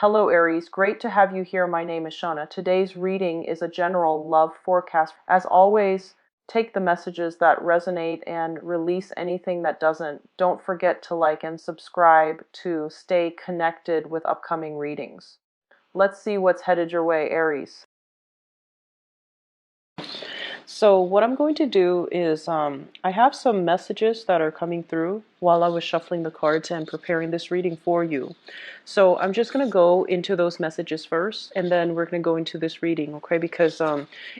Hello Aries, great to have you here. My name is Shauna. Today's reading is a general love forecast. As always, take the messages that resonate and release anything that doesn't. Don't forget to like and subscribe to stay connected with upcoming readings. Let's see what's headed your way, Aries. So what I'm going to do is I have some messages that are coming through while I was shuffling the cards and preparing this reading for you. So I'm just going to go into those messages first, and then we're going to go into this reading, okay? Because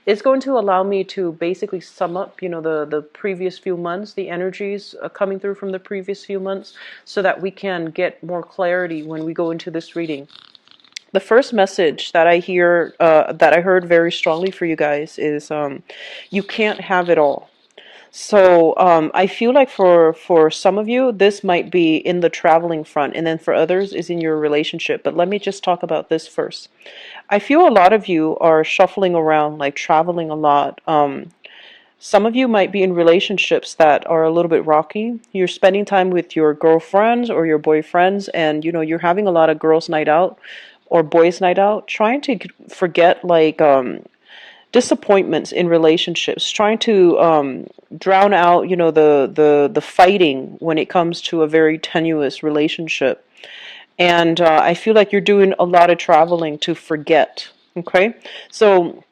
it's going to allow me to basically sum up, the previous few months, the energies coming through from the previous few months, so that we can get more clarity when we go into this reading. The first message that that I heard very strongly for you guys is you can't have it all. So I feel like for some of you, this might be in the traveling front, and then for others is in your relationship. But let me just talk about this first. I feel a lot of you are shuffling around, like traveling a lot. Some of you might be in relationships that are a little bit rocky. You're spending time with your girlfriends or your boyfriends, and you're having a lot of girls' night out or boys' night out, trying to forget like disappointments in relationships, trying to drown out the fighting when it comes to a very tenuous relationship. And I feel like you're doing a lot of traveling to forget. Okay, so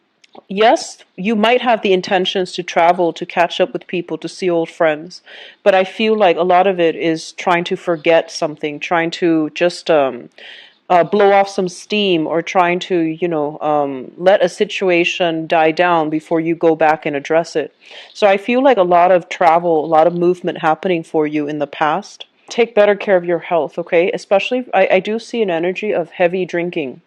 yes, you might have the intentions to travel, to catch up with people, to see old friends, but I feel like a lot of it is trying to forget something, trying to just blow off some steam, or trying to, let a situation die down before you go back and address it. So I feel like a lot of travel, a lot of movement happening for you in the past. Take better care of your health, okay? Especially, I do see an energy of heavy drinking.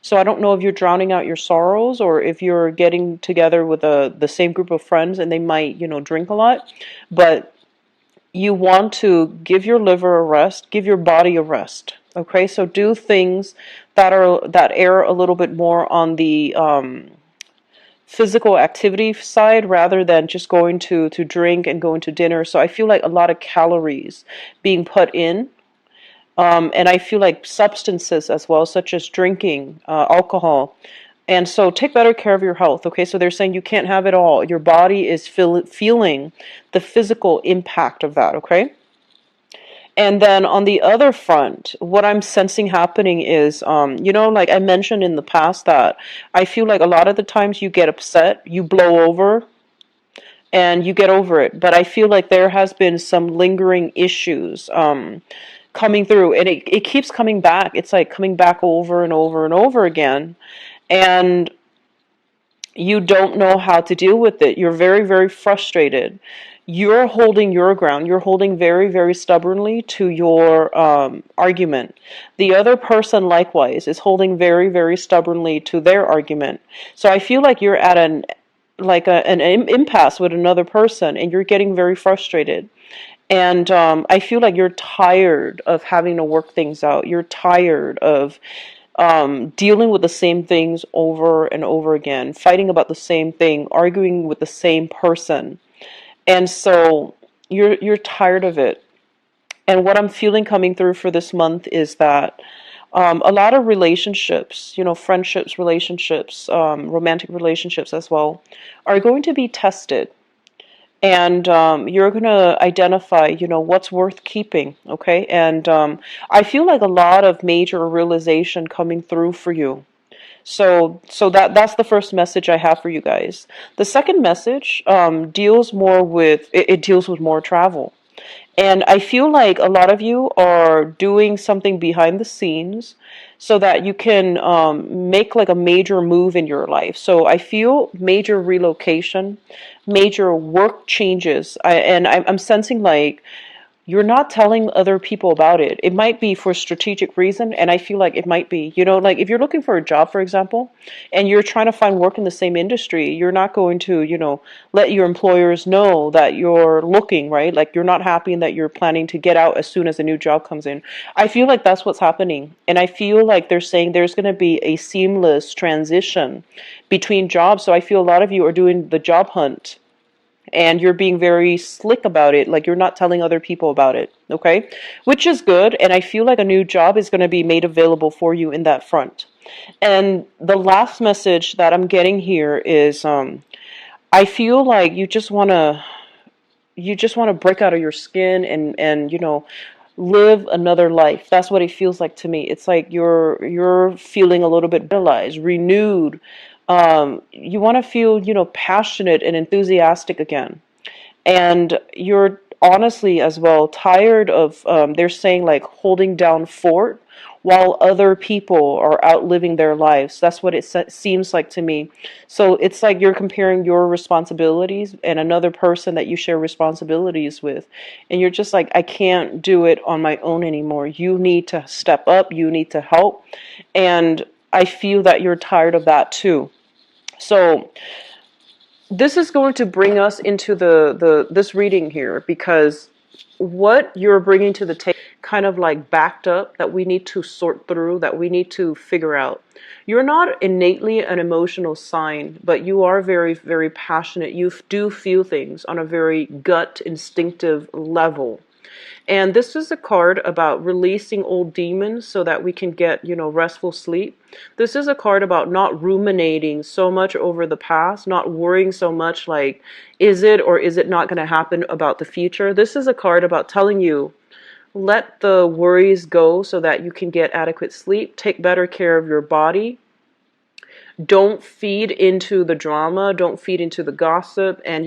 So I don't know if you're drowning out your sorrows, or if you're getting together with the same group of friends and they might, drink a lot. But you want to give your liver a rest, give your body a rest. Okay, so do things that err a little bit more on the physical activity side, rather than just going to drink and going to dinner. So I feel like a lot of calories being put in. And I feel like substances as well, such as drinking, alcohol. And so take better care of your health, okay? So they're saying you can't have it all. Your body is feeling the physical impact of that, okay? And then on the other front, what I'm sensing happening is, like I mentioned in the past, that I feel like a lot of the times you get upset, you blow over, and you get over it. But I feel like there has been some lingering issues coming through, and it keeps coming back. It's like coming back over and over and over again. And you don't know how to deal with it. You're very, very frustrated. You're holding your ground. You're holding very, very stubbornly to your argument. The other person, likewise, is holding very, very stubbornly to their argument. So I feel like you're at an impasse with another person, and you're getting very frustrated. And I feel like you're tired of having to work things out. You're tired of dealing with the same things over and over again, fighting about the same thing, arguing with the same person. And so you're tired of it. And what I'm feeling coming through for this month is that a lot of relationships, friendships, relationships, romantic relationships as well, are going to be tested. And you're going to identify, what's worth keeping, okay? And I feel like a lot of major realization coming through for you. So that's the first message I have for you guys. The second message deals more with it deals with more travel. And I feel like a lot of you are doing something behind the scenes so that you can make like a major move in your life. So I feel major relocation, major work changes. I'm sensing like you're not telling other people about it. It might be for strategic reason, and I feel like it might be, like if you're looking for a job, for example, and you're trying to find work in the same industry, you're not going to, let your employers know that you're looking, right? Like you're not happy and that you're planning to get out as soon as a new job comes in. I feel like that's what's happening. And I feel like they're saying there's going to be a seamless transition between jobs. So I feel a lot of you are doing the job hunt and you're being very slick about it, like you're not telling other people about it, okay? Which is good, and I feel like a new job is going to be made available for you in that front. And the last message that I'm getting here is I feel like you just want to break out of your skin and live another life. That's what it feels like to me. It's like you're feeling a little bit vitalized, renewed. You want to feel passionate and enthusiastic again, and you're honestly as well tired of they're saying like holding down fort while other people are out living their lives. That's what it seems like to me. So it's like you're comparing your responsibilities and another person that you share responsibilities with, and you're just like, I can't do it on my own anymore. You need to step up, you need to help. And I feel that you're tired of that too. So this is going to bring us into the this reading here, because what you're bringing to the table kind of like backed up that we need to sort through, that we need to figure out. You're not innately an emotional sign, but you are very, very passionate. You do feel things on a very gut instinctive level. And this is a card about releasing old demons so that we can get, restful sleep. This is a card about not ruminating so much over the past, not worrying so much like, is it or is it not going to happen about the future? This is a card about telling you, let the worries go so that you can get adequate sleep. Take better care of your body. Don't feed into the drama. Don't feed into the gossip. And,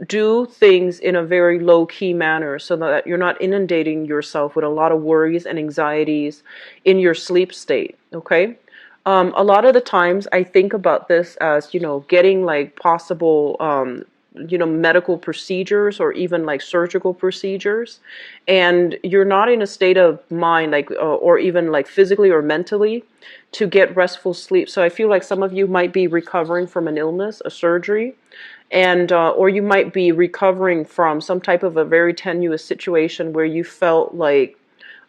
do things in a very low-key manner so that you're not inundating yourself with a lot of worries and anxieties in your sleep state, okay? A lot of the times I think about this as, getting like possible, medical procedures or even like surgical procedures, and you're not in a state of mind, like, or even like physically or mentally to get restful sleep. So I feel like some of you might be recovering from an illness, a surgery, and or you might be recovering from some type of a very tenuous situation where you felt like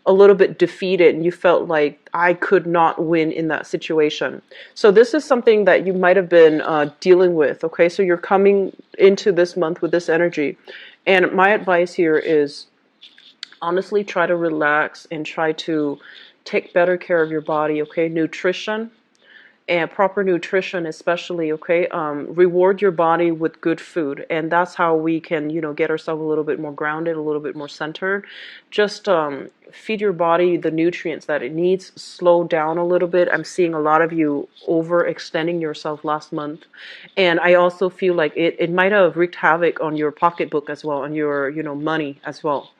a little bit defeated and you felt like I could not win in that situation. So this is something that you might have been dealing with, okay? So you're coming into this month with this energy. And my advice here is honestly try to relax and try to take better care of your body, okay? Nutrition, and proper nutrition especially, okay? Reward your body with good food, and that's how we can get ourselves a little bit more grounded, a little bit more centered. Just feed your body the nutrients that it needs. Slow down a little bit. I'm seeing a lot of you overextending yourself last month, and I also feel like it might have wreaked havoc on your pocketbook as well, on your money as well.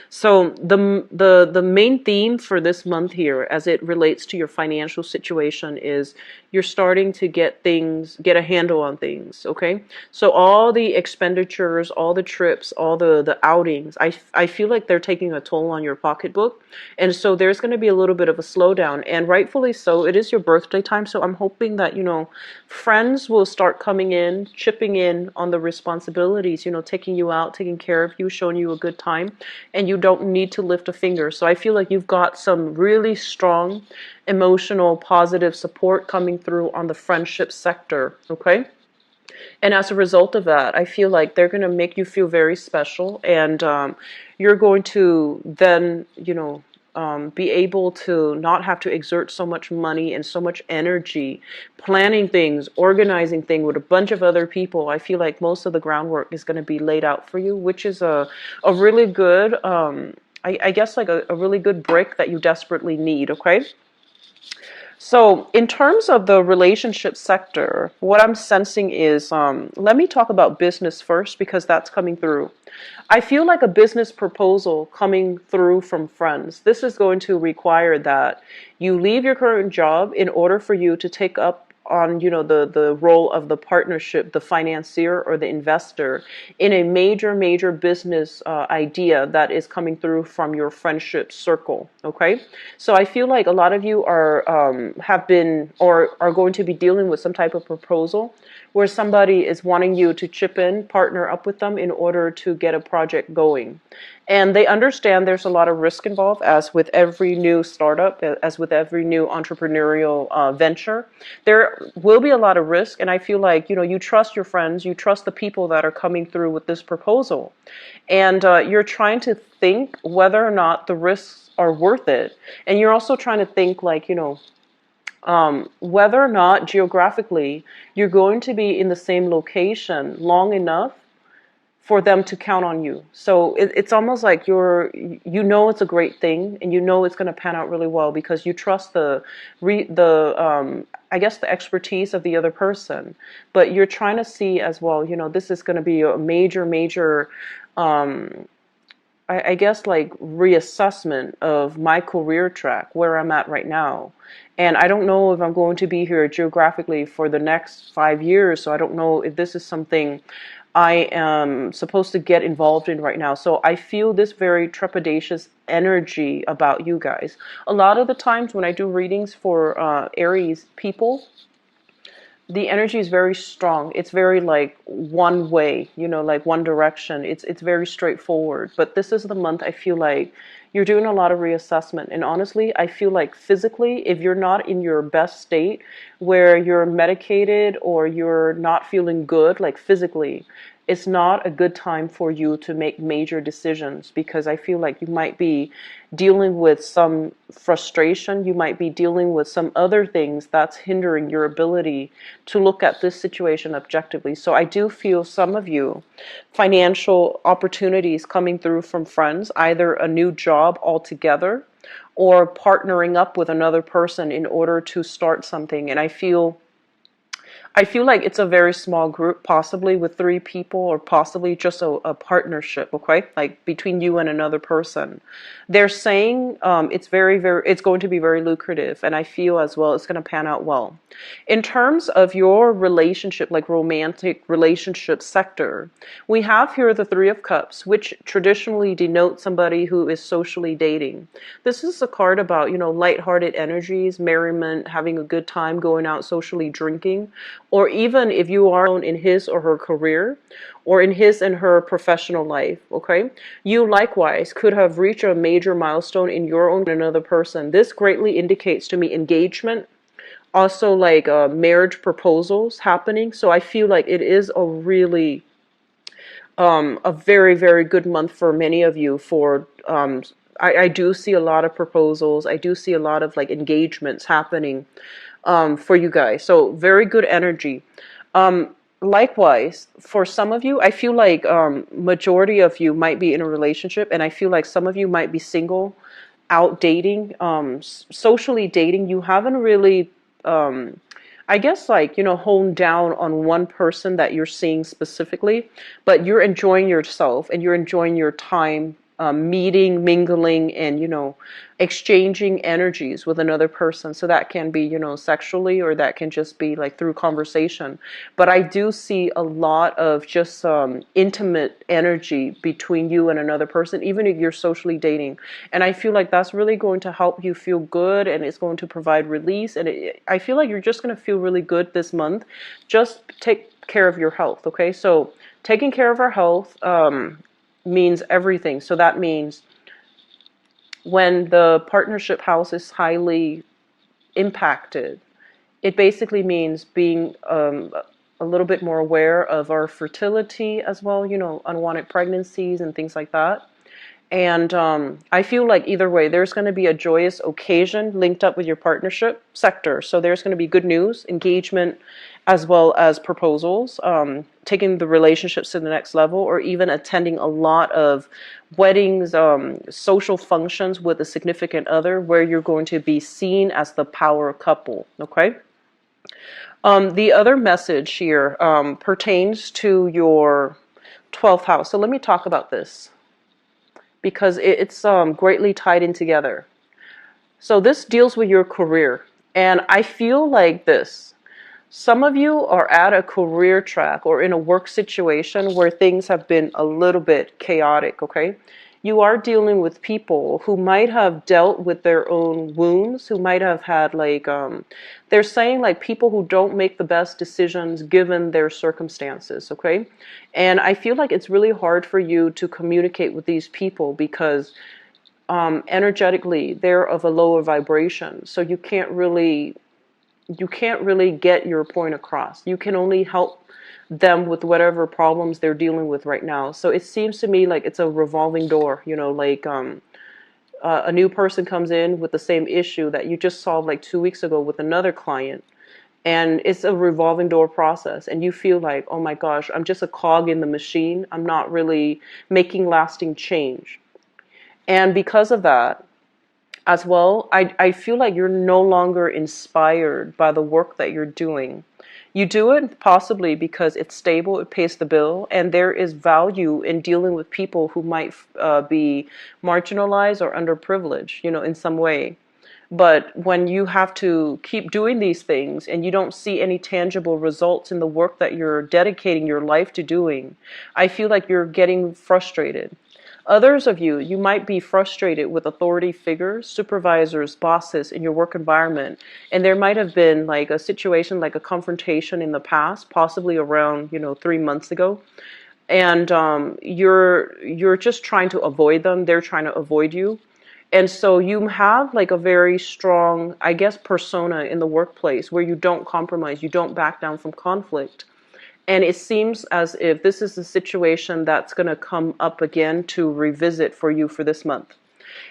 So the main theme for this month here, as it relates to your financial situation, is you're starting to get a handle on things, okay? So all the expenditures, all the trips, all the outings, I feel like they're taking a toll on your pocketbook. And so there's going to be a little bit of a slowdown, and rightfully so. It is your birthday time, so I'm hoping that, friends will start coming in, chipping in on the responsibilities, taking you out, taking care of you, showing you a good time, and you don't need to lift a finger. So I feel like you've got some really strong emotional positive support coming through on the friendship sector, okay? And as a result of that, I feel like they're going to make you feel very special, and you're going to then, be able to not have to exert so much money and so much energy planning things, organizing things with a bunch of other people. I feel like most of the groundwork is going to be laid out for you, which is a really good, I guess like a really good brick that you desperately need, okay? So in terms of the relationship sector, what I'm sensing is, let me talk about business first because that's coming through. I feel like a business proposal coming through from friends. This is going to require that you leave your current job in order for you to take up on the role of the partnership, the financier or the investor in a major business idea that is coming through from your friendship circle, okay? So I feel like a lot of you have been or are going to be dealing with some type of proposal where somebody is wanting you to chip in, partner up with them in order to get a project going. And they understand there's a lot of risk involved, as with every new startup, as with every new entrepreneurial venture. There will be a lot of risk, and I feel like, you trust your friends, you trust the people that are coming through with this proposal, and you're trying to think whether or not the risks are worth it. And you're also trying to think, like, whether or not geographically you're going to be in the same location long enough for them to count on you. So it's almost like it's a great thing, and it's going to pan out really well because you trust I guess the expertise of the other person. But you're trying to see as well, this is going to be a major, I guess, like, reassessment of my career track, where I'm at right now. And I don't know if I'm going to be here geographically for the next 5 years, so I don't know if this is something I am supposed to get involved in right now. So I feel this very trepidatious energy about you guys. A lot of the times when I do readings for Aries people, the energy is very strong. It's very, like, one way, like one direction. It's very straightforward. But this is the month I feel like you're doing a lot of reassessment. And honestly, I feel like physically, if you're not in your best state, where you're medicated or you're not feeling good, like physically, it's not a good time for you to make major decisions, because I feel like you might be dealing with some frustration. You might be dealing with some other things that's hindering your ability to look at this situation objectively. So I do feel some of you, financial opportunities coming through from friends, either a new job altogether or partnering up with another person in order to start something. And I feel like it's a very small group, possibly with 3 people, or possibly just a partnership, okay? Like between you and another person. They're saying it's going to be very lucrative, and I feel as well it's going to pan out well. In terms of your relationship, like romantic relationship sector, we have here the 3 of Cups, which traditionally denotes somebody who is socially dating. This is a card about, lighthearted energies, merriment, having a good time, going out socially drinking. Or even if you are in his or her career, or in his and her professional life, okay? You likewise could have reached a major milestone in your own and another person. This greatly indicates to me engagement, also like marriage proposals happening. So I feel like it is a really, a very, very good month for many of you for, I do see a lot of proposals. I do see a lot of, like, engagements happening for you guys. So very good energy. Likewise, for some of you, I feel like majority of you might be in a relationship, and I feel like some of you might be single, out dating, socially dating. You haven't really, I guess, like, honed down on one person that you're seeing specifically, but you're enjoying yourself and you're enjoying your time meeting, mingling, and, exchanging energies with another person. So that can be, sexually, or that can just be like through conversation. But I do see a lot of just intimate energy between you and another person, even if you're socially dating. And I feel like that's really going to help you feel good, and it's going to provide release. And I feel like you're just going to feel really good this month. Just take care of your health, okay? So taking care of our health, means everything. So that means when the partnership house is highly impacted, it basically means being a little bit more aware of our fertility as well, unwanted pregnancies and things like that. And I feel like either way, there's going to be a joyous occasion linked up with your partnership sector. So there's going to be good news, engagement, as well as proposals, taking the relationships to the next level, or even attending a lot of weddings, social functions with a significant other, where you're going to be seen as the power couple, okay? The other message here pertains to your 12th house. So let me talk about this, because it's greatly tied in together. So this deals with your career. And I feel like this. Some of you are at a career track or in a work situation where things have been a little bit chaotic, okay? you are dealing with people who might have dealt with their own wounds, who might have had like, they're saying like people who don't make the best decisions given their circumstances, okay? And I feel like it's really hard for you to communicate with these people because energetically they're of a lower vibration. So you can't really get your point across. You can only help them with whatever problems they're dealing with right now. So it seems to me like it's a revolving door, like a new person comes in with the same issue that you just solved like 2 weeks ago with another client. And it's a revolving door process. And you feel like, oh my gosh, I'm just a cog in the machine. I'm not really making lasting change. And because of that, as well, I feel like you're no longer inspired by the work that you're doing. You do it possibly because it's stable, it pays the bill, and there is value in dealing with people who might be marginalized or underprivileged, in some way. But when you have to keep doing these things and you don't see any tangible results in the work that you're dedicating your life to doing, I feel like you're getting frustrated. Others of you, you might be frustrated with authority figures, supervisors, bosses in your work environment. And there might have been like a situation, like a confrontation in the past, possibly around, 3 months ago. And you're just trying to avoid them. They're trying to avoid you. And so you have like a very strong, I guess, persona in the workplace where you don't compromise, you don't back down from conflict. And it seems as if this is a situation that's going to come up again to revisit for you for this month.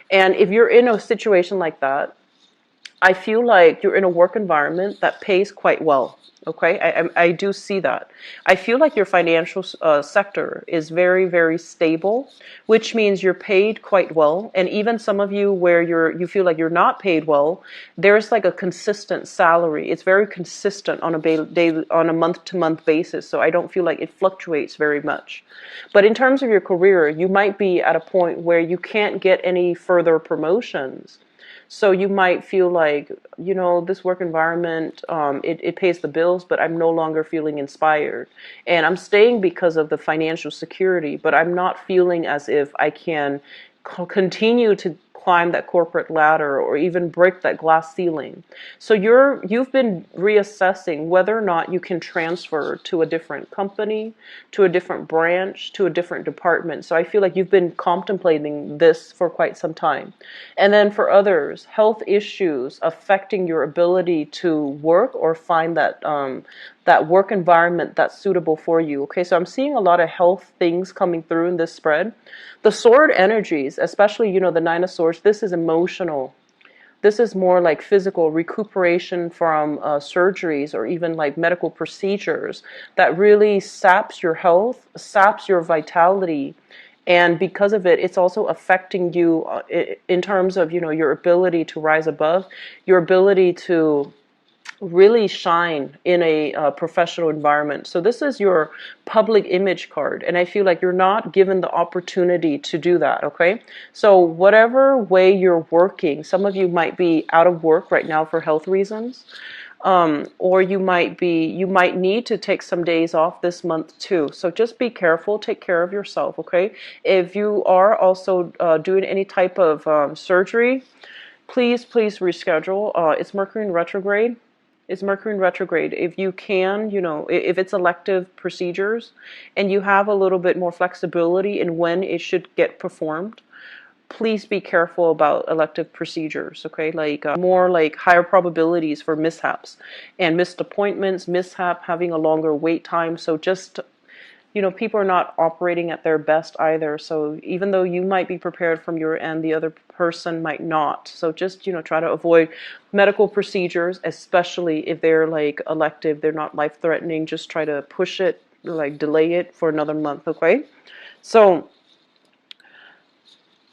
And if you're in a situation like that, I feel like you're in a work environment that pays quite well. Okay, I do see that. I feel like your financial sector is very, very stable, which means you're paid quite well. And even some of you where you feel like you're not paid well, there's like a consistent salary. It's very consistent on on a month-to-month basis. So I don't feel like it fluctuates very much. But in terms of your career, you might be at a point where you can't get any further promotions. So you might feel like, this work environment, it pays the bills, but I'm no longer feeling inspired. And I'm staying because of the financial security, but I'm not feeling as if I can continue to climb that corporate ladder or even break that glass ceiling. So you've been reassessing whether or not you can transfer to a different company, to a different branch, to a different department. So I feel like you've been contemplating this for quite some time. And then for others, health issues affecting your ability to work or find that work environment that's suitable for you. Okay, so I'm seeing a lot of health things coming through in this spread. The sword energies, especially, the Nine of Swords, this is emotional. This is more like physical recuperation from surgeries or even like medical procedures that really saps your health, saps your vitality. And because of it, it's also affecting you in terms of, your ability to rise above, your ability to really shine in a professional environment. So this is your public image card, and I feel like you're not given the opportunity to do that, okay? So whatever way you're working, some of you might be out of work right now for health reasons, or you might need to take some days off this month too. So just be careful, take care of yourself, okay? If you are also doing any type of surgery, please reschedule. It's Mercury in retrograde. Is Mercury in retrograde. If you can, if it's elective procedures and you have a little bit more flexibility in when it should get performed, please be careful about elective procedures, okay? Like more like higher probabilities for mishaps and missed appointments, having a longer wait time. So just people are not operating at their best either. So even though you might be prepared from your end, the other person might not. So just, try to avoid medical procedures, especially if they're like elective, they're not life-threatening. Just try to push it, like delay it for another month, okay? So,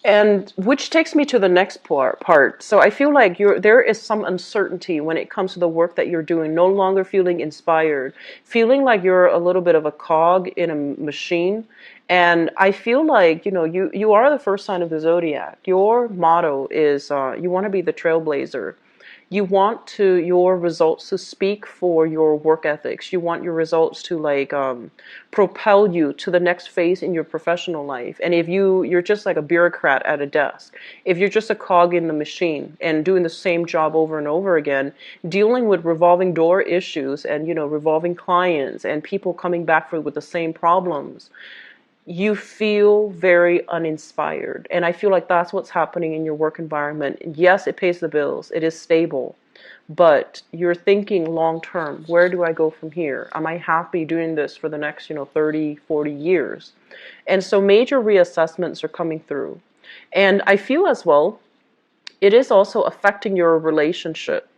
and which takes me to the next part. So I feel like there is some uncertainty when it comes to the work that you're doing, no longer feeling inspired, feeling like you're a little bit of a cog in a machine. And I feel like, you are the first sign of the zodiac. Your motto is you want to be the trailblazer. You want your results to speak for your work ethics. You want your results to like propel you to the next phase in your professional life. And if you're just like a bureaucrat at a desk, if you're just a cog in the machine and doing the same job over and over again, dealing with revolving door issues and revolving clients and people coming back with the same problems, you feel very uninspired. And I feel like that's what's happening in your work environment. Yes, it pays the bills, it is stable, but you're thinking long term. Where do I go from here? Am I happy doing this for the next 30, 40 years? And so major reassessments are coming through. And I feel as well, it is also affecting your relationship.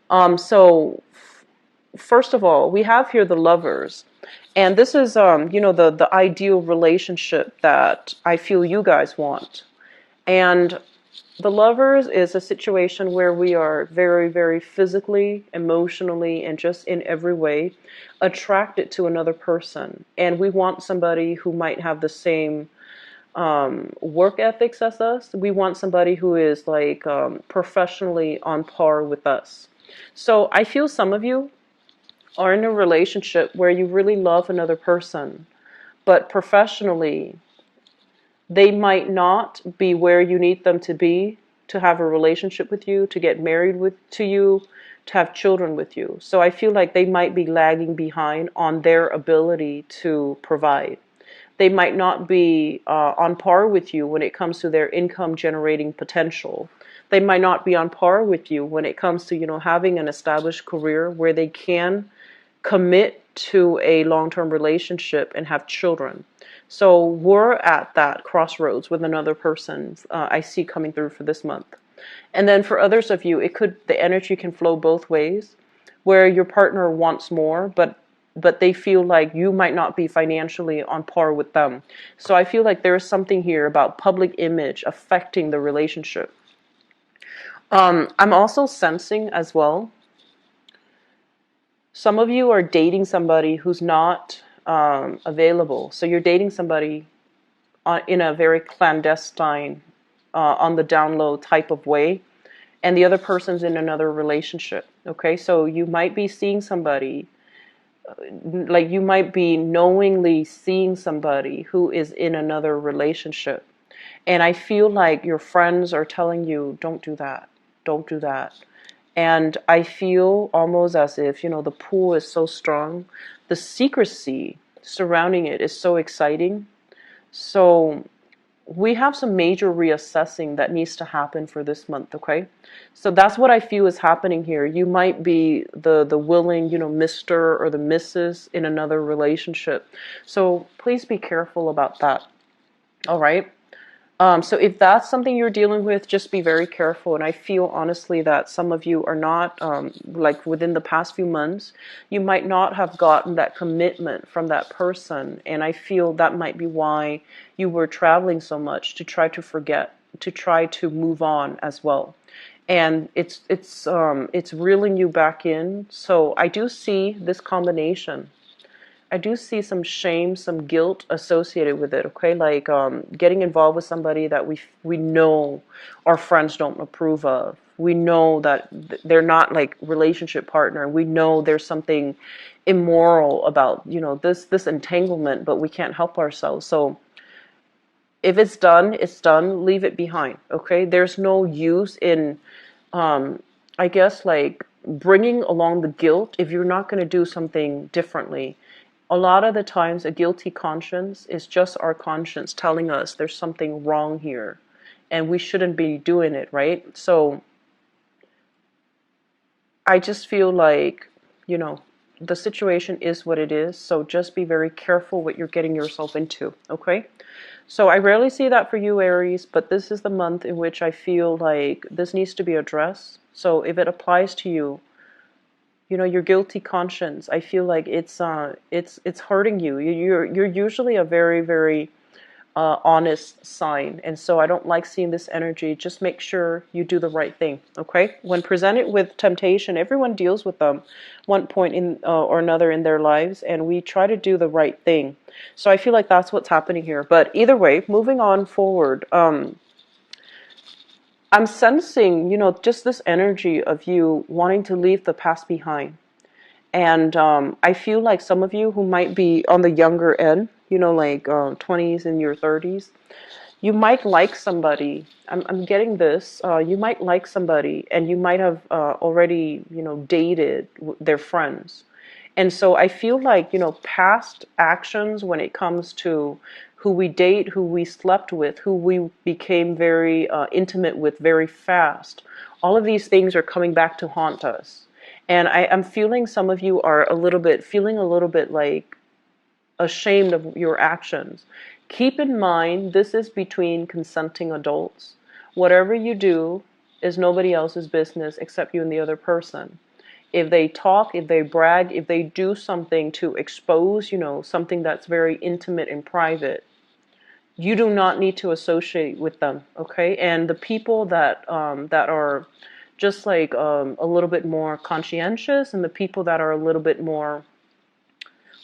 So first of all, we have here the Lovers. And this is, the ideal relationship that I feel you guys want. And the Lovers is a situation where we are very, very physically, emotionally, and just in every way attracted to another person. And we want somebody who might have the same work ethics as us. We want somebody who is like professionally on par with us. So I feel some of you are in a relationship where you really love another person, but professionally, they might not be where you need them to be to have a relationship with you, to get married to you, to have children with you. So I feel like they might be lagging behind on their ability to provide. They might not be on par with you when it comes to their income generating potential. They might not be on par with you when it comes to, having an established career where they can commit to a long-term relationship and have children. So we're at that crossroads with another person I see coming through for this month. And then for others of you, the energy can flow both ways, where your partner wants more, but they feel like you might not be financially on par with them. So I feel like there is something here about public image affecting the relationship. I'm also sensing as well, some of you are dating somebody who's not available. So you're dating somebody in a very clandestine, on the down low type of way, and the other person's in another relationship. Okay, so you might be seeing somebody, like you might be knowingly seeing somebody who is in another relationship. And I feel like your friends are telling you, don't do that, don't do that. And I feel almost as if, the pull is so strong. The secrecy surrounding it is so exciting. So we have some major reassessing that needs to happen for this month, okay? So that's what I feel is happening here. You might be the willing, Mr. or the Mrs. in another relationship. So please be careful about that, all right? So if that's something you're dealing with, just be very careful. And I feel honestly that some of you are not, like within the past few months, you might not have gotten that commitment from that person. And I feel that might be why you were traveling so much, to try to forget, to try to move on as well. And it's reeling you back in. So I do see this combination. I do see some shame, some guilt associated with it, okay? Like getting involved with somebody that we know our friends don't approve of. We know that they're not like relationship partner. We know there's something immoral about, this entanglement, but we can't help ourselves. So if it's done, it's done. Leave it behind, okay? There's no use in, I guess, like bringing along the guilt if you're not going to do something differently. A lot of the times, a guilty conscience is just our conscience telling us there's something wrong here and we shouldn't be doing it, right? So I just feel like, the situation is what it is. So just be very careful what you're getting yourself into, okay? So I rarely see that for you, Aries, but this is the month in which I feel like this needs to be addressed. So if it applies to you, your guilty conscience, I feel like it's hurting you. You're usually a very, very honest sign, and so I don't like seeing this energy. Just make sure you do the right thing, okay? When presented with temptation, everyone deals with them one point in or another in their lives, and we try to do the right thing. So I feel like that's what's happening here. But either way, moving on forward, I'm sensing, just this energy of you wanting to leave the past behind. And I feel like some of you who might be on the younger end, like 20s and your 30s, you might like somebody. I'm getting this. You might like somebody, and you might have already, dated their friends. And so I feel like, past actions when it comes to who we date, who we slept with, who we became very intimate with very fast, all of these things are coming back to haunt us. And I'm feeling some of you are feeling a little bit like ashamed of your actions. Keep in mind, this is between consenting adults. Whatever you do is nobody else's business except you and the other person. If they talk, if they brag, if they do something to expose, something that's very intimate and private, you do not need to associate with them, okay? And the people that are just like a little bit more conscientious, and the people that are a little bit more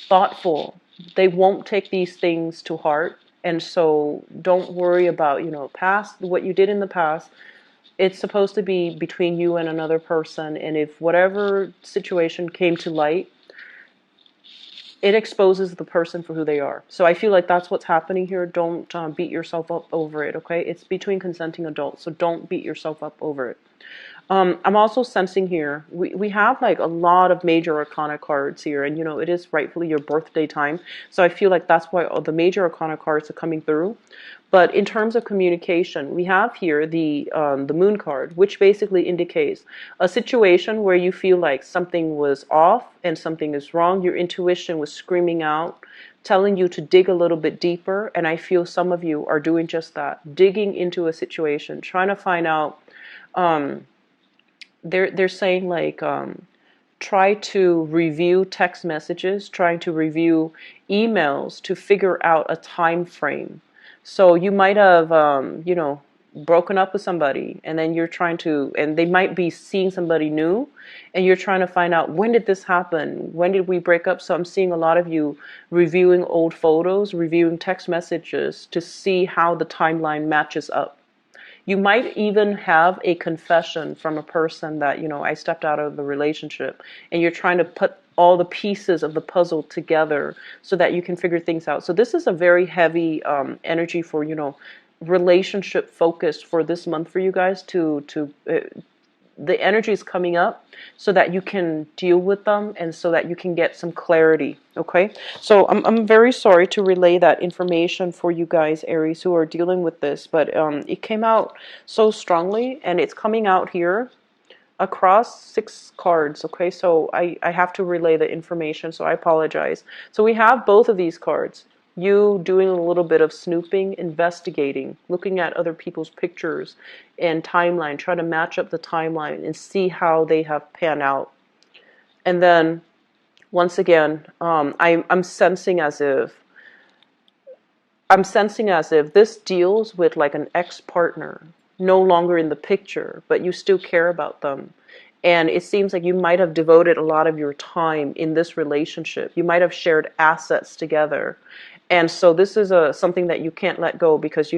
thoughtful, they won't take these things to heart. And so don't worry about, past, what you did in the past. It's supposed to be between you and another person. And if whatever situation came to light, it exposes the person for who they are. So I feel like that's what's happening here. Don't beat yourself up over it, okay? It's between consenting adults, so don't beat yourself up over it. I'm also sensing here, we have like a lot of major arcana cards here, and it is rightfully your birthday time. So I feel like that's why all the major arcana cards are coming through. But in terms of communication, we have here the moon card, which basically indicates a situation where you feel like something was off and something is wrong. Your intuition was screaming out, telling you to dig a little bit deeper. And I feel some of you are doing just that, digging into a situation, trying to find out. They're saying like try to review text messages, trying to review emails to figure out a time frame. So you might have broken up with somebody, and then you're trying to, and they might be seeing somebody new, and you're trying to find out, when did this happen, when did we break up? So I'm seeing a lot of you reviewing old photos, reviewing text messages to see how the timeline matches up. You might even have a confession from a person that, I stepped out of the relationship, and you're trying to put all the pieces of the puzzle together so that you can figure things out. So this is a very heavy energy for, relationship focused for this month for you guys to the energy is coming up so that you can deal with them and so that you can get some clarity, okay? So I'm very sorry to relay that information for you guys, Aries, who are dealing with this, but it came out so strongly, and it's coming out here across 6 cards, okay? So I have to relay the information, so I apologize. So we have both of these cards. You doing a little bit of snooping, investigating, looking at other people's pictures and timeline, trying to match up the timeline and see how they have panned out. And then, once again, I'm sensing as if this deals with like an ex-partner, no longer in the picture, but you still care about them. And it seems like you might have devoted a lot of your time in this relationship. You might have shared assets together. And so this is something that you can't let go because,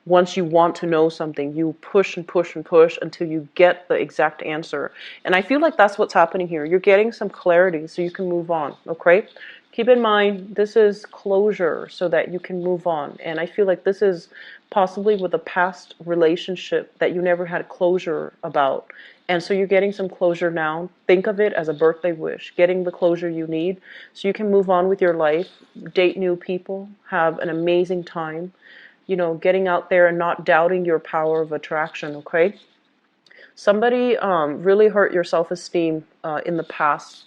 once you want to know something, you push and push and push until you get the exact answer. And I feel like that's what's happening here. You're getting some clarity so you can move on, okay? Keep in mind, this is closure so that you can move on. And I feel like this is possibly with a past relationship that you never had closure about. And so you're getting some closure now. Think of it as a birthday wish, getting the closure you need so you can move on with your life, date new people, have an amazing time, getting out there and not doubting your power of attraction, okay? Somebody really hurt your self-esteem in the past,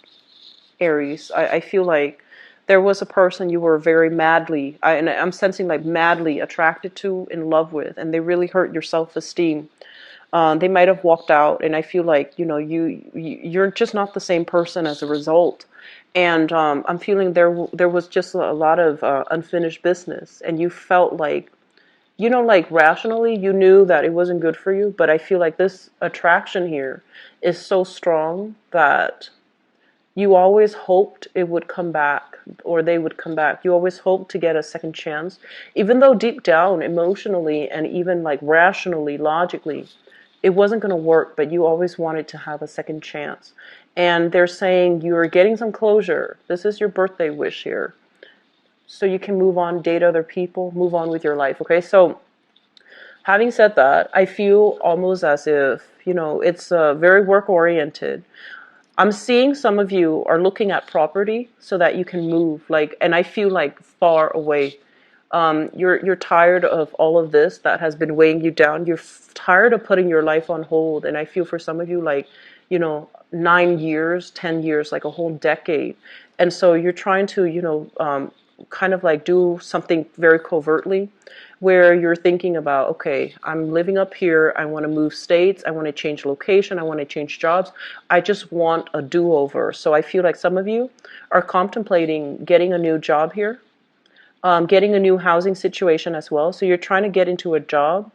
Aries. I feel like there was a person you were very madly, and I'm sensing like madly attracted to, in love with, and they really hurt your self-esteem. They might have walked out, and I feel like, you're just not the same person as a result. And I'm feeling there was just a lot of unfinished business, and you felt like, like rationally, you knew that it wasn't good for you, but I feel like this attraction here is so strong that you always hoped it would come back, or they would come back. You always hoped to get a second chance, even though deep down, emotionally, and even like rationally, logically, it wasn't going to work, but you always wanted to have a second chance. And they're saying you're getting some closure. This is your birthday wish here. So you can move on, date other people, move on with your life. Okay, so having said that, I feel almost as if, it's very work oriented. I'm seeing some of you are looking at property so that you can move, like, and I feel like far away. You're tired of all of this that has been weighing you down. You're tired of putting your life on hold, and I feel for some of you like, 9 years, 10 years, like a whole decade, and so you're trying to, kind of like do something very covertly, where you're thinking about, okay, I'm living up here. I want to move states. I want to change location. I want to change jobs. I just want a do-over. So I feel like some of you are contemplating getting a new job here, getting a new housing situation as well. So you're trying to get into a job,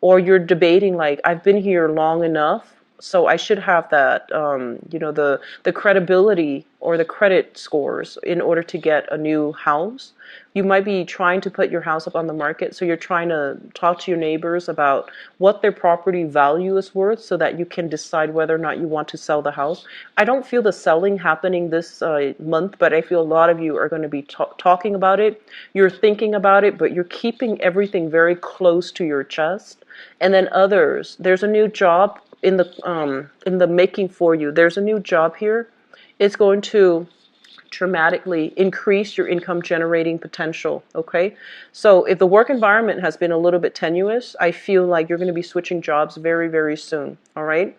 or you're debating like, I've been here long enough, so I should have that, the credibility or the credit scores in order to get a new house. You might be trying to put your house up on the market, so you're trying to talk to your neighbors about what their property value is worth so that you can decide whether or not you want to sell the house. I don't feel the selling happening this month, but I feel a lot of you are going to be talking about it. You're thinking about it, but you're keeping everything very close to your chest. And then others, there's a new job in the making for you. There's a new job here. It's going to dramatically increase your income generating potential. Okay, so if the work environment has been a little bit tenuous, I feel like you're going to be switching jobs very, very soon. All right.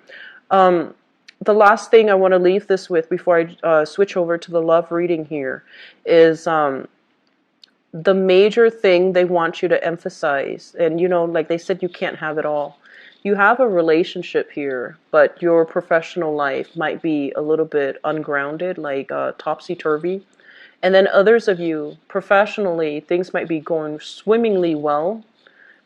The last thing I want to leave this with before I switch over to the love reading here is the major thing they want you to emphasize. And like they said, you can't have it all. You have a relationship here, but your professional life might be a little bit ungrounded, like topsy-turvy. And then others of you, professionally, things might be going swimmingly well.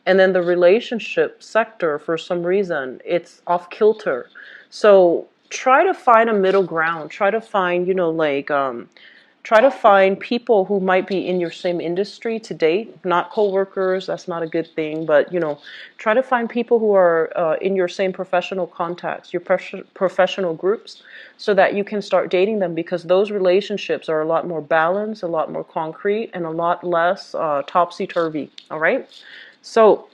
And then the relationship sector, for some reason, it's off kilter. So try to find a middle ground. Try to find, try to find people who might be in your same industry to date, not coworkers. That's not a good thing, but try to find people who are in your same professional contacts, your professional groups, so that you can start dating them, because those relationships are a lot more balanced, a lot more concrete, and a lot less topsy-turvy. All right, so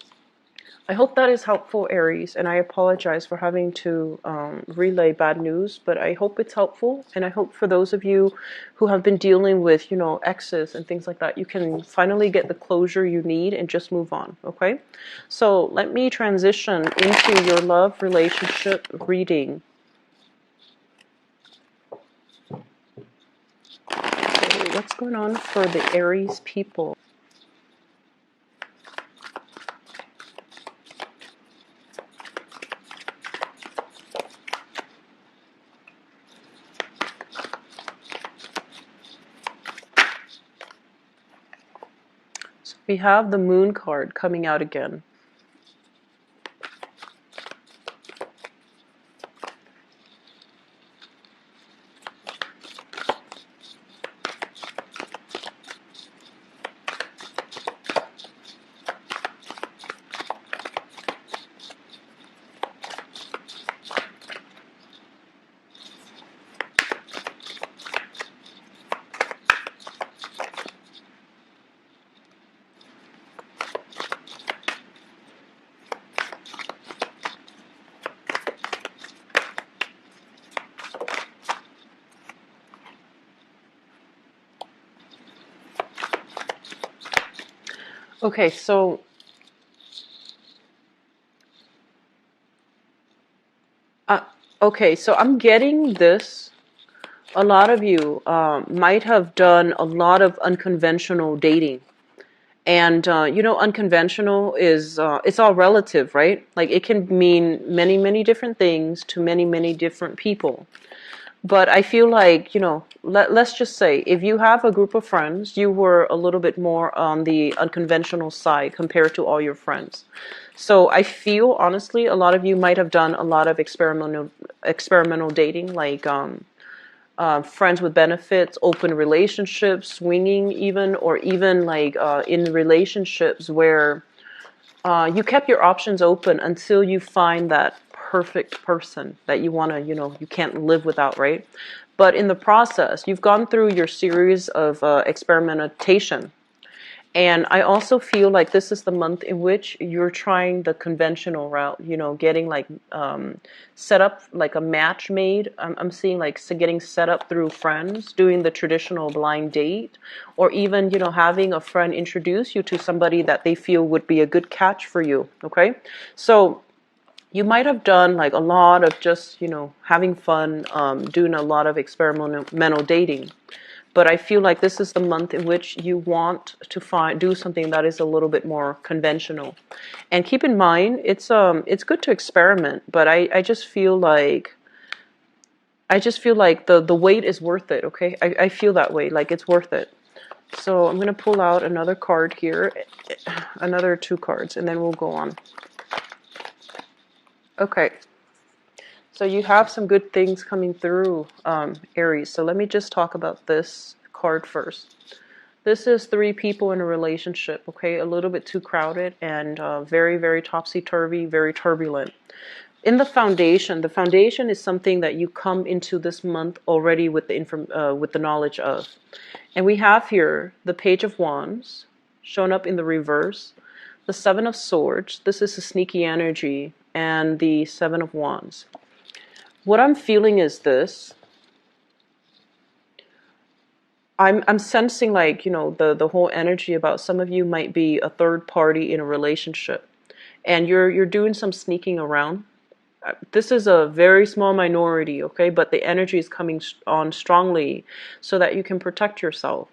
I hope that is helpful, Aries, and I apologize for having to relay bad news, but I hope it's helpful, and I hope for those of you who have been dealing with, exes and things like that, you can finally get the closure you need and just move on, okay? So let me transition into your love relationship reading. Okay, what's going on for the Aries people? We have the Moon card coming out again. Okay, so I'm getting this. A lot of you might have done a lot of unconventional dating. And, unconventional is, it's all relative, right? Like it can mean many, many different things to many, many different people. But I feel like, let's just say if you have a group of friends, you were a little bit more on the unconventional side compared to all your friends. So I feel, honestly, a lot of you might have done a lot of experimental dating, like friends with benefits, open relationships, swinging even, or even like in relationships where You kept your options open until you find that perfect person that you want to, you can't live without, right? But in the process, you've gone through your series of experimentation. And I also feel like this is the month in which you're trying the conventional route, getting like set up like a match made. I'm seeing like getting set up through friends, doing the traditional blind date, or even, having a friend introduce you to somebody that they feel would be a good catch for you. Okay. So you might have done like a lot of just, having fun, doing a lot of experimental dating. But I feel like this is the month in which you want to do something that is a little bit more conventional. And keep in mind, it's good to experiment, but I just feel like the wait is worth it, okay? I feel that way, like it's worth it. So I'm gonna pull out another card here, another 2 cards, and then we'll go on. Okay. So you have some good things coming through, Aries. So let me just talk about this card first. This is 3 people in a relationship, okay? A little bit too crowded and very, very topsy-turvy, very turbulent. In the foundation is something that you come into this month already with the knowledge of. And we have here the Page of Wands shown up in the reverse, the 7 of Swords. This is a sneaky energy, and the 7 of Wands. What I'm feeling is this. I'm sensing like, the whole energy about some of you might be a third party in a relationship, and you're doing some sneaking around. This is a very small minority, okay? But the energy is coming on strongly so that you can protect yourself.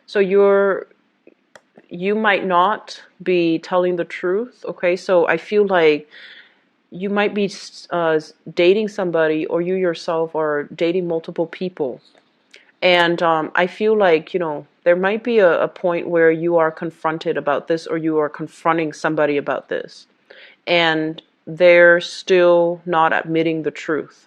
So you might not be telling the truth, okay? So I feel like you might be dating somebody, or you yourself are dating multiple people. And I feel like, there might be a point where you are confronted about this, or you are confronting somebody about this, and they're still not admitting the truth.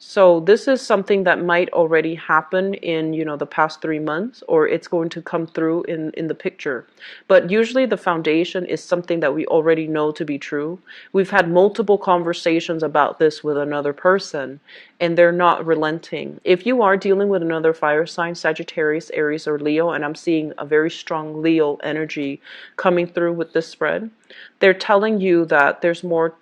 So this is something that might already happen in, the past 3 months, or it's going to come through in the picture. But usually the foundation is something that we already know to be true. We've had multiple conversations about this with another person, and they're not relenting. If you are dealing with another fire sign, Sagittarius, Aries, or Leo, and I'm seeing a very strong Leo energy coming through with this spread, they're telling you that there's more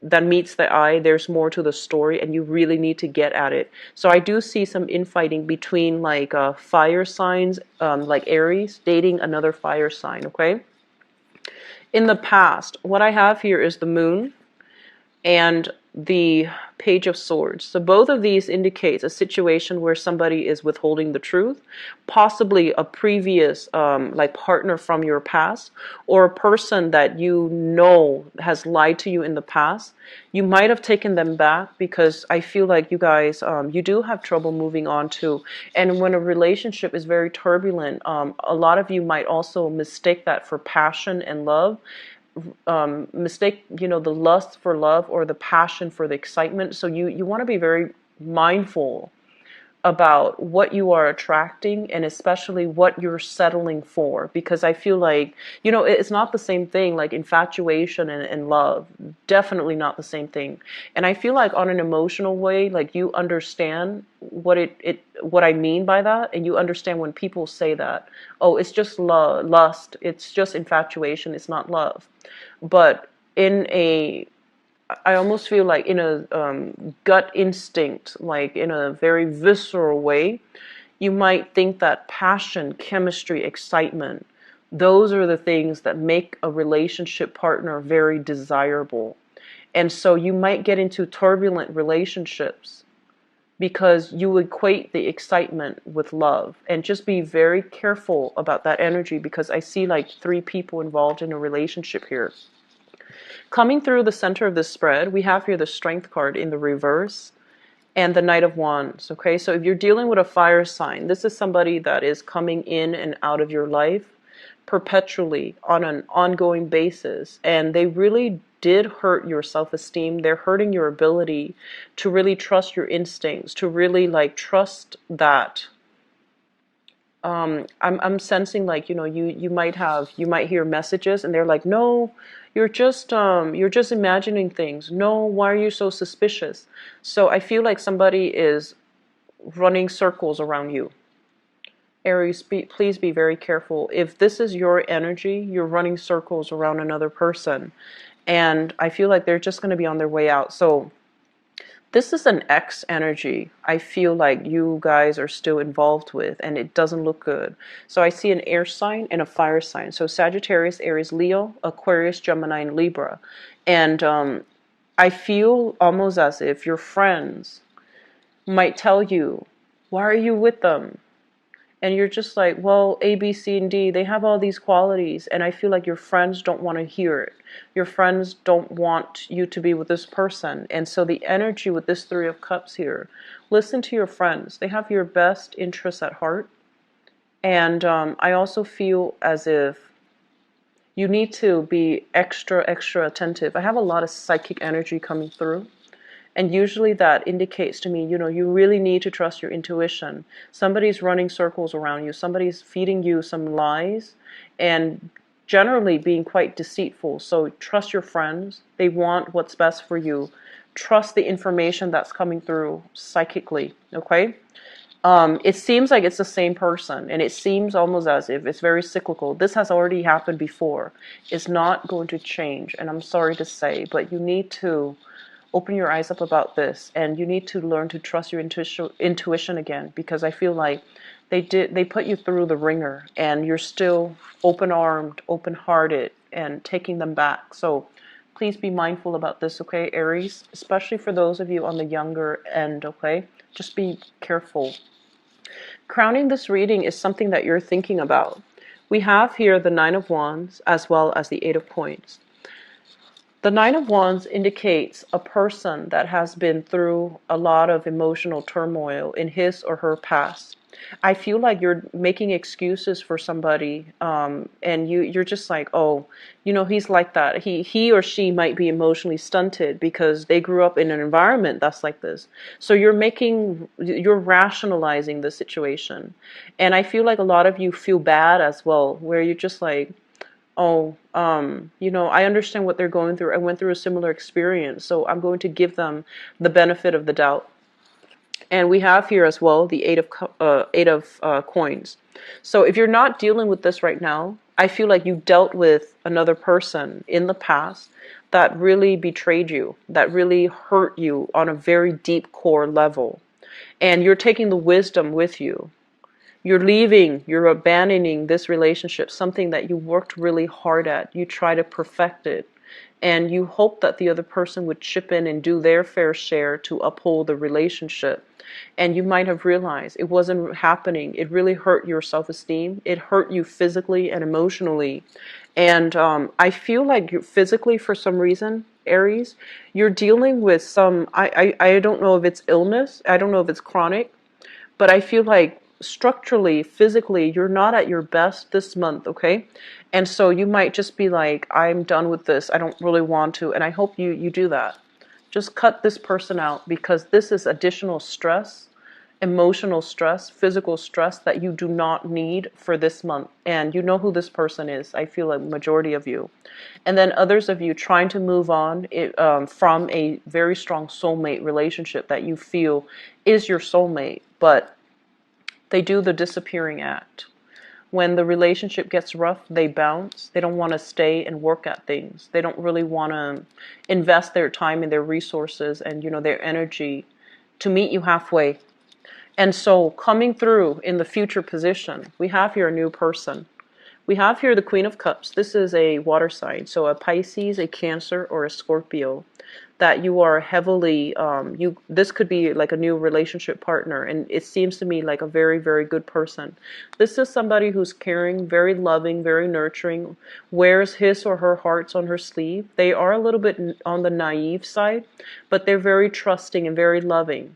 that meets the eye, there's more to the story, and you really need to get at it. So I do see some infighting between like fire signs, like Aries dating another fire sign, okay? In the past, what I have here is the moon and the Page of Swords. So both of these indicates a situation where somebody is withholding the truth, possibly a previous like partner from your past, or a person that has lied to you in the past. You might have taken them back, because I feel like you guys, you do have trouble moving on too. And when a relationship is very turbulent, a lot of you might also mistake that for passion and love. Mistake, the lust for love, or the passion for the excitement. So you want to be very mindful about what you are attracting, and especially what you're settling for, because I feel like, it's not the same thing, like infatuation and love, definitely not the same thing. And I feel like on an emotional way, like you understand what I mean by that, and you understand when people say that, oh, it's just lust, it's just infatuation, it's not love. But I almost feel like in a gut instinct, like in a very visceral way, you might think that passion, chemistry, excitement, those are the things that make a relationship partner very desirable. And so you might get into turbulent relationships because you equate the excitement with love. And just be very careful about that energy, because I see like 3 people involved in a relationship here. Coming through the center of this spread, we have here the Strength card in the reverse and the Knight of Wands. Okay, so if you're dealing with a fire sign, this is somebody that is coming in and out of your life perpetually on an ongoing basis, and they really did hurt your self-esteem. They're hurting your ability to really trust your instincts, to really like trust that I'm sensing like, you might hear messages and they're like, no, you're just imagining things. No, why are you so suspicious? So I feel like somebody is running circles around you. Aries, please be very careful. If this is your energy, you're running circles around another person. And I feel like they're just going to be on their way out. So this is an X energy I feel like you guys are still involved with, and it doesn't look good. So I see an air sign and a fire sign. So Sagittarius, Aries, Leo, Aquarius, Gemini, and Libra. And I feel almost as if your friends might tell you, why are you with them? And you're just like, well, A, B, C, and D, they have all these qualities. And I feel like your friends don't want to hear it. Your friends don't want you to be with this person. And so the energy with this Three of Cups here, listen to your friends. They have your best interests at heart. And I also feel as if you need to be extra, extra attentive. I have a lot of psychic energy coming through. And usually that indicates to me, you really need to trust your intuition. Somebody's running circles around you. Somebody's feeding you some lies and generally being quite deceitful. So trust your friends. They want what's best for you. Trust the information that's coming through psychically, okay? It seems like it's the same person, and it seems almost as if it's very cyclical. This has already happened before. It's not going to change, and I'm sorry to say, but you need to open your eyes up about this, and you need to learn to trust your intuition again, because I feel like they put you through the ringer and you're still open-armed, open-hearted, and taking them back. So please be mindful about this, okay, Aries, especially for those of you on the younger end, okay? Just be careful. Crowning this reading is something that you're thinking about. We have here the Nine of Wands as well as the Eight of Coins. The Nine of Wands indicates a person that has been through a lot of emotional turmoil in his or her past. I feel like you're making excuses for somebody, and you're just like, oh, he's like that. He or she might be emotionally stunted because they grew up in an environment that's like this. So you're rationalizing the situation, and I feel like a lot of you feel bad as well, where you're just like, oh, I understand what they're going through. I went through a similar experience, so I'm going to give them the benefit of the doubt. And we have here as well the Eight of Coins. So if you're not dealing with this right now, I feel like you dealt with another person in the past that really betrayed you, that really hurt you on a very deep core level. And you're taking the wisdom with you. You're abandoning this relationship, something that you worked really hard at. You try to perfect it. And you hope that the other person would chip in and do their fair share to uphold the relationship. And you might have realized it wasn't happening. It really hurt your self-esteem. It hurt you physically and emotionally. And I feel like you physically, for some reason, Aries, you're dealing with some, I don't know if it's illness. I don't know if it's chronic. But I feel like structurally, physically, you're not at your best this month, okay? And so you might just be like, I'm done with this. I don't really want to. And I hope you do that. Just cut this person out, because this is additional stress, emotional stress, physical stress that you do not need for this month. And you know who this person is. I feel like majority of you. And then others of you trying to move on from a very strong soulmate relationship that you feel is your soulmate, but they do the disappearing act. When the relationship gets rough, they bounce. They don't want to stay and work at things. They don't really want to invest their time and their resources and, their energy to meet you halfway. And so coming through in the future position, we have here a new person. We have here the Queen of Cups. This is a water sign, so a Pisces, a Cancer, or a Scorpio, that you are heavily, this could be like a new relationship partner, and it seems to me like a very, very good person. This is somebody who's caring, very loving, very nurturing, wears his or her hearts on her sleeve. They are a little bit on the naive side, but they're very trusting and very loving.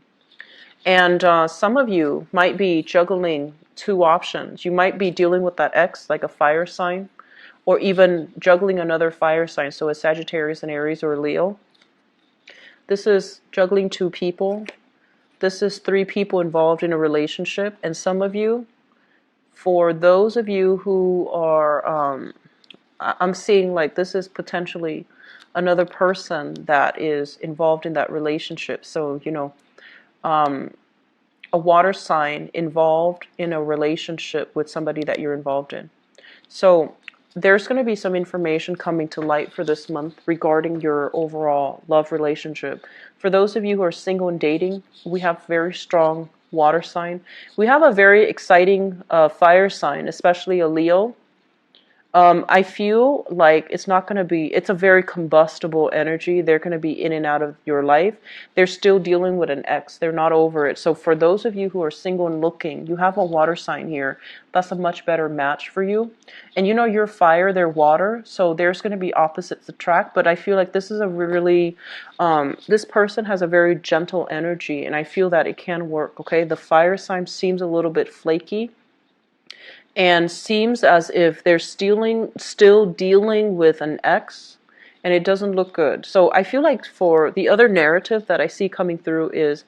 And some of you might be juggling two options. You might be dealing with that ex, like a fire sign, or even juggling another fire sign, so a Sagittarius, an Aries, or a Leo. This is juggling two people. This is three people involved in a relationship, and some of you For those of you who are, I'm seeing like this is potentially another person that is involved in that relationship. So, you know, a water sign involved in a relationship with somebody that you're involved in. So there's going to be some information coming to light for this month regarding your overall love relationship. For those of you who are single and dating, we have very strong water sign. We have a very exciting fire sign, especially a Leo. I feel like it's not going to be, it's a very combustible energy. They're going to be in and out of your life. They're still dealing with an ex. They're not over it. So for those of you who are single and looking, you have a water sign here. That's a much better match for you. And you know, you're fire, they're water. So there's going to be opposites attract. But I feel like this is a really, this person has a very gentle energy. And I feel that it can work, okay? The fire sign seems a little bit flaky and seems as if they're still dealing with an ex, and it doesn't look good. So I feel like for the other narrative that I see coming through is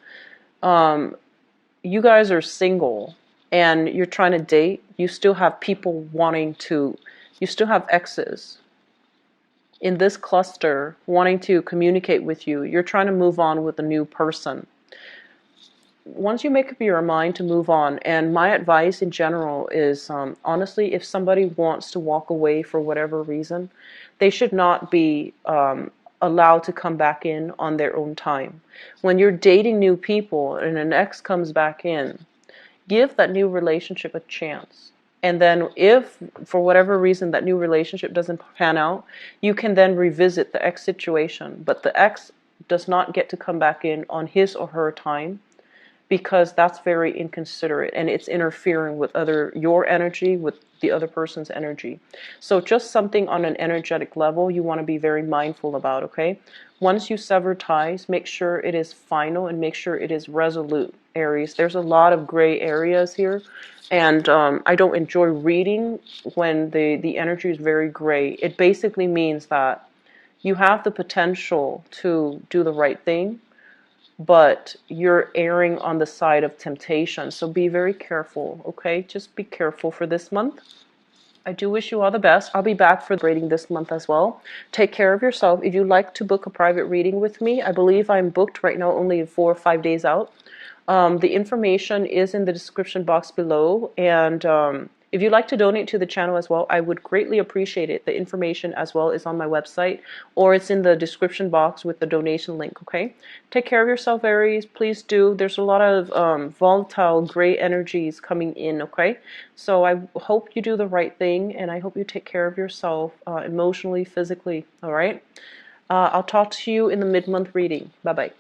you guys are single and you're trying to date. You still have people you still have exes in this cluster wanting to communicate with you. You're trying to move on with a new person. Once you make up your mind to move on, and my advice in general is, honestly, if somebody wants to walk away for whatever reason, they should not be allowed to come back in on their own time. When you're dating new people and an ex comes back in, give that new relationship a chance. And then if, for whatever reason, that new relationship doesn't pan out, you can then revisit the ex situation. But the ex does not get to come back in on his or her time, because that's very inconsiderate and it's interfering with your energy with the other person's energy. So just something on an energetic level you want to be very mindful about, okay? Once you sever ties, make sure it is final and make sure it is resolute, Aries. There's a lot of gray areas here, and I don't enjoy reading when the energy is very gray. It basically means that you have the potential to do the right thing, but you're erring on the side of temptation. So be very careful, okay? Just be careful for this month. I do wish you all the best. I'll be back for the reading this month as well. Take care of yourself. If you'd like to book a private reading with me, I believe I'm booked right now only 4 or 5 days out. The information is in the description box below, and if you'd like to donate to the channel as well, I would greatly appreciate it. The information as well is on my website, or it's in the description box with the donation link, okay? Take care of yourself, Aries. Please do. There's a lot of volatile gray energies coming in, okay? So I hope you do the right thing, and I hope you take care of yourself emotionally, physically, all right? I'll talk to you in the mid-month reading. Bye-bye.